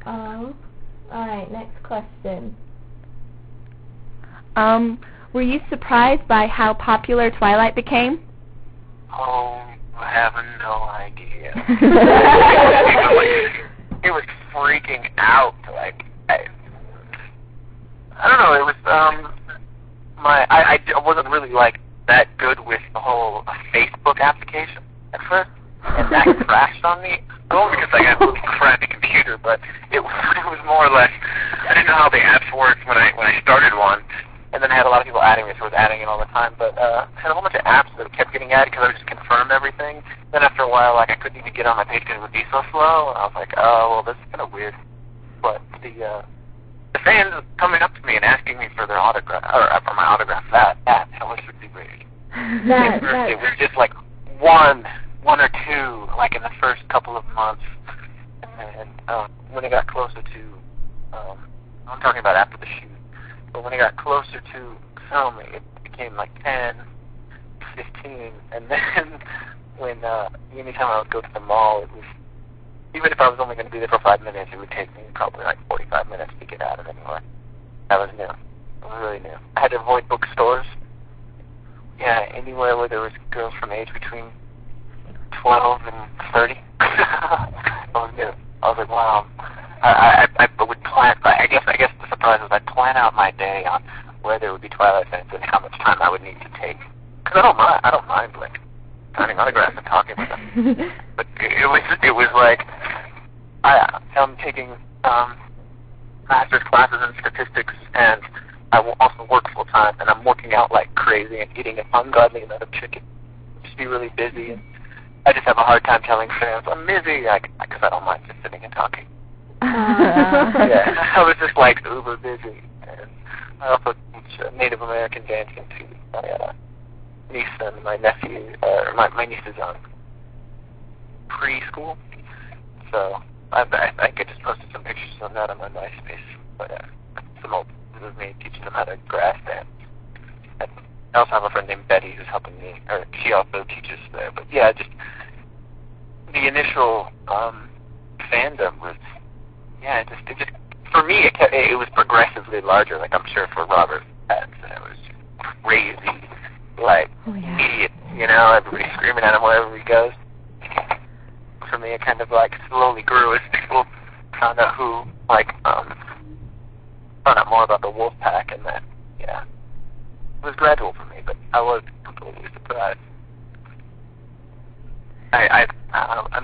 Alright, next question. Were you surprised by how popular Twilight became? Oh, I have no idea. It was freaking out. Like, I don't know. It was I wasn't really like that good with the whole Facebook application at first, and that crashed on me. Only because I got a really crappy computer, but it was more or less, I didn't know how the apps worked when I started one, and then I had a lot of people adding me, so I was adding it all the time, but I had a whole bunch of apps that kept getting added because I would just confirm everything. Then after a while, like, I couldn't even get on my page because it would be so slow, and I was like, oh, well, this is kind of weird. But the fans coming up to me and asking me for their autograph, or for my autograph, that was really weird. It was just like one or two, like in the first couple of months, and when it got closer to, I'm talking about after the shoot, but when it got closer to filming, it became like 10, 15, and then when anytime I would go to the mall, it was, even if I was only going to be there for 5 minutes, it would take me probably like 45 minutes to get out of anywhere. That was new. It was really new. I had to avoid bookstores. Yeah, anywhere where there was girls from age between 12 and 30. That was new. I was like, wow. I would plan. I guess the surprise was I'd plan out my day on where there would be Twilight fans and how much time I would need to take. Because I don't mind like signing autographs and talking with them. But it was like I'm taking master's classes in statistics, and I will also work full time, and I'm working out like crazy and eating an ungodly amount of chicken. Just be really busy, and I just have a hard time telling fans I'm busy, because I don't mind just sitting and talking. Yeah, I was just like uber busy, and I also teach Native American dancing to my niece and my nephew, my niece is on preschool, so I just posted some pictures of that on my MySpace, but some old, this is me teaching them how to grass dance. And I also have a friend named Betty who's helping me, or she also teaches there, but yeah, just the initial fandom was, yeah, it just for me, it was progressively larger. Like, I'm sure for Robert Pattinson, it was crazy, like, immediate, everybody screaming at him wherever he goes. For me, it kind of, like, slowly grew as people found out found out more about the wolf pack, and then, yeah. It was gradual for me, but I was completely surprised. I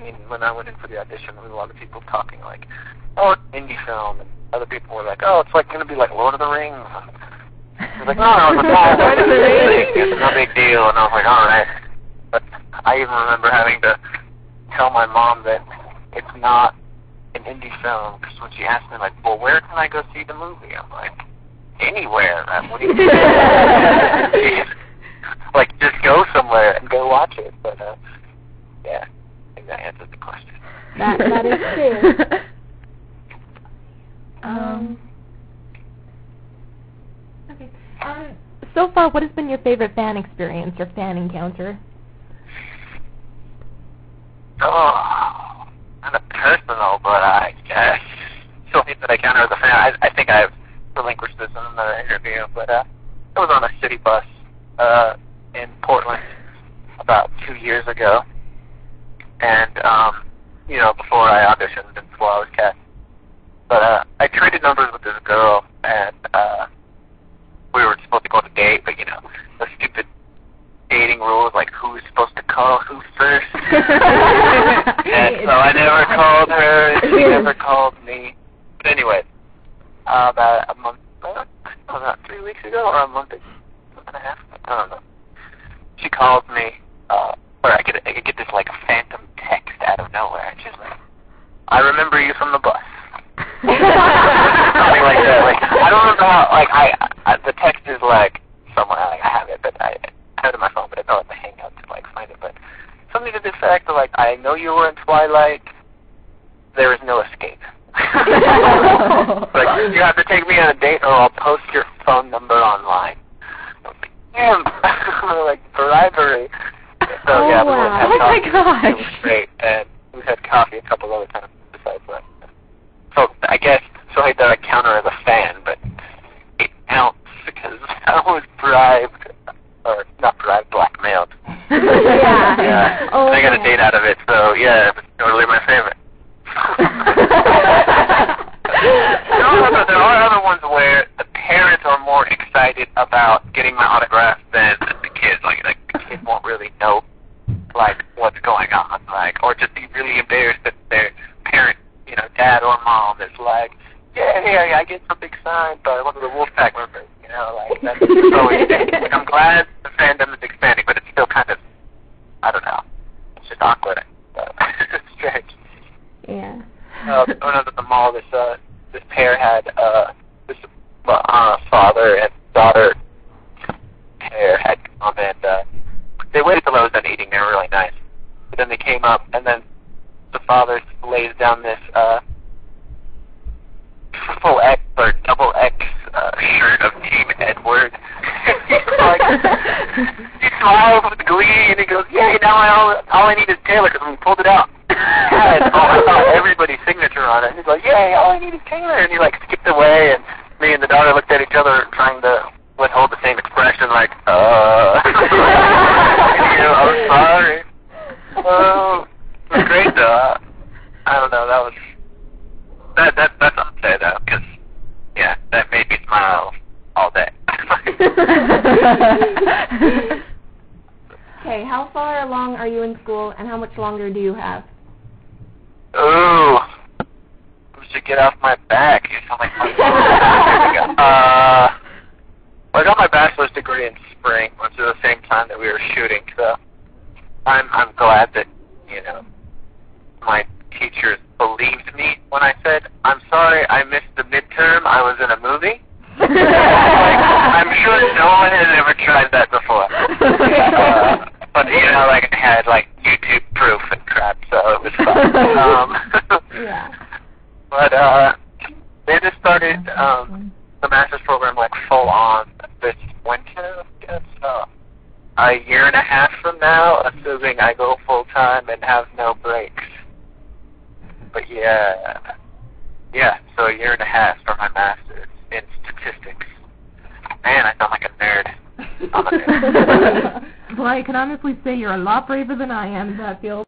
mean, when I went in for the audition, there was a lot of people talking like, oh, it's an indie film, and other people were like, oh, it's like going to be like Lord of the Rings. I was like, no, it's Lord of the Rings. It's no big deal, and I was like, all right. But I even remember having to tell my mom that it's not an indie film, because when she asked me, like, well, where can I go see the movie? I'm like, anywhere. What do you mean? Like, just go somewhere and go watch it. But, yeah, I think that answers the question. That is true. Okay. So far, what has been your favorite fan experience or fan encounter? Oh, kind of personal, but I guess something that I counter as a fan. I think I've relinquished this in another interview, but I was on a city bus in Portland about 2 years ago, and before I auditioned and before I was cast. But I traded numbers with this girl, and we were supposed to go on a date, but the stupid dating rules, like who's supposed to call who first. And so I never called her, and she never called me. But anyway, about a month, about 3 weeks ago, or a month and a half, I don't know. She called me, or I get this like phantom text out of nowhere, and she's like, "I remember you from the bus." Something like that. Like, I don't remember how. Like, I the text is like somewhere. Like, I have it, but I have it on my phone, but I don't have to hang out to like find it. But something to the effect of like, "I know you were in Twilight. There is no escape." Like, you have to take me on a date, or I'll post your phone number online. Damn, like bribery. So yeah, we went and had coffee. It was great, and we had coffee a couple other times besides that. So I guess, so that I counter as a fan, but it counts because I was bribed, or not bribed, blackmailed. Yeah. Oh, I got a date out of it, so yeah, it's totally my favorite. No, there are other ones where the parents are more excited about getting my autograph than the kids. Like the kids won't really know, like, what's going on, like, or just be really embarrassed that their parent, you know, dad or mom is like, yeah, hey, I get something signed by one of the Wolfpack members, you know, like, that's so interesting. Like, I'm glad the fandom is expanding, but it's still kind of, I don't know, it's just awkward. It's strange. Yeah. When I was at the mall, this pair had, this father and daughter pair had come, and they waited till I was done eating. They were really nice. But then they came up, and then the father lays down this triple X or double X shirt of Team Edward. He smiles with glee, and he goes, "Yay! Now all I need is Taylor," because when we pulled it out, I saw everybody's signature on it. And he's like, "Yay! All I need is Taylor," and he like skipped away, and me and the daughter looked at each other, trying to withhold the same expression, like, I'm sorry. Oh, it was great though. I don't know. That was that's unfair though, because yeah, that made me smile all day. Okay, how far along are you in school, and how much longer do you have? Ooh, I should get off my back. You sound like my well, I got my bachelor's degree in spring, which is the same time that we were shooting. So I'm glad that, you know, my teachers believed me when I said, "I'm sorry, I missed the midterm. I was in a movie." Like, I'm sure no one has ever tried that before. But, you know, like, I had, like, YouTube proof and crap, so it was fun. Yeah. But they just started the master's program, like, full on this winter, I guess. So a year and a half from now, assuming I go full time and have no breaks. But yeah, so a year and a half for my master's in statistics. Man, I sound like a nerd. I'm a nerd. Well, I can honestly say you're a lot braver than I am in that field.